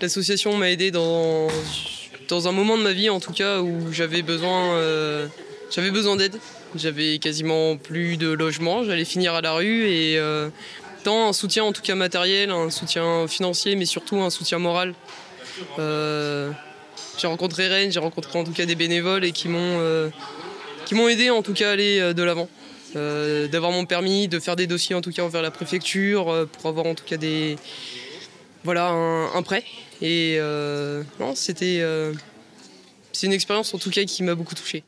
l'association m'a aidé dans un moment de ma vie, en tout cas, où j'avais besoin d'aide. J'avais quasiment plus de logement, j'allais finir à la rue et tant un soutien en tout cas matériel, un soutien financier, mais surtout un soutien moral. J'ai rencontré Rennes, j'ai rencontré en tout cas des bénévoles et qui m'ont aidé en tout cas à aller de l'avant. D'avoir mon permis, de faire des dossiers en tout cas envers la préfecture pour avoir en tout cas un prêt. Et non, c'est une expérience en tout cas qui m'a beaucoup touchée.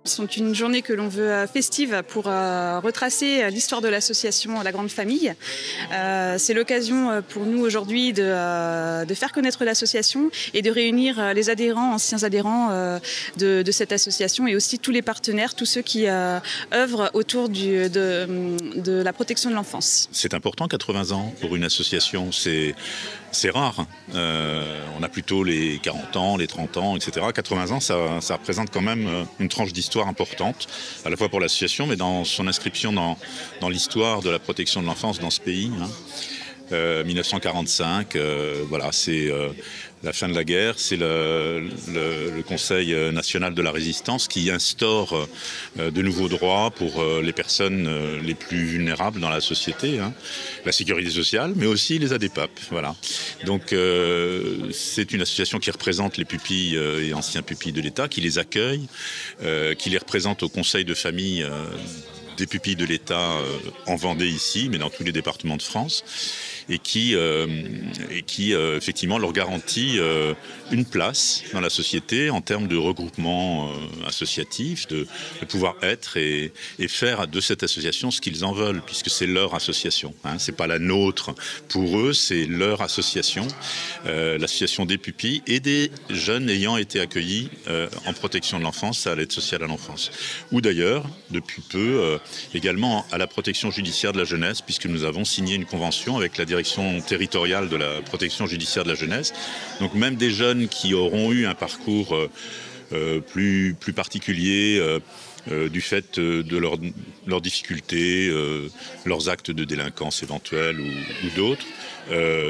C'est une journée que l'on veut festive pour retracer l'histoire de l'association La Grande Famille. C'est l'occasion pour nous aujourd'hui de faire connaître l'association et de réunir les adhérents, anciens adhérents de cette association et aussi tous les partenaires, tous ceux qui œuvrent autour de la protection de l'enfance. C'est important, 80 ans pour une association, c'est rare. On a plutôt les 40 ans, les 30 ans, etc. 80 ans, ça représente quand même une tranche d'histoire importante, à la fois pour l'association, mais dans son inscription dans l'histoire de la protection de l'enfance dans ce pays. 1945, voilà, c'est la fin de la guerre, c'est le Conseil national de la résistance qui instaure de nouveaux droits pour les personnes les plus vulnérables dans la société, la sécurité sociale, mais aussi les ADPAP. Voilà. Donc c'est une association qui représente les pupilles et anciens pupilles de l'État, qui les accueille, qui les représente au conseil de famille des pupilles de l'État en Vendée ici, mais dans tous les départements de France, et qui effectivement leur garantit une place dans la société en termes de regroupement associatif, de pouvoir être et faire de cette association ce qu'ils en veulent, puisque c'est leur association. C'est pas la nôtre pour eux, c'est leur association, l'association des pupilles et des jeunes ayant été accueillis en protection de l'enfance à l'aide sociale à l'enfance. Ou d'ailleurs, depuis peu, également à la protection judiciaire de la jeunesse, puisque nous avons signé une convention avec la direction territoriale de la protection judiciaire de la jeunesse. Donc même des jeunes qui auront eu un parcours plus particulier du fait de leurs difficultés, leurs actes de délinquance éventuels ou d'autres,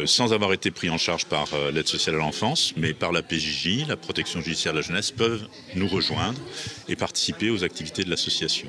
sans avoir été pris en charge par l'aide sociale à l'enfance, mais par la PJJ, la protection judiciaire de la jeunesse, peuvent nous rejoindre et participer aux activités de l'association.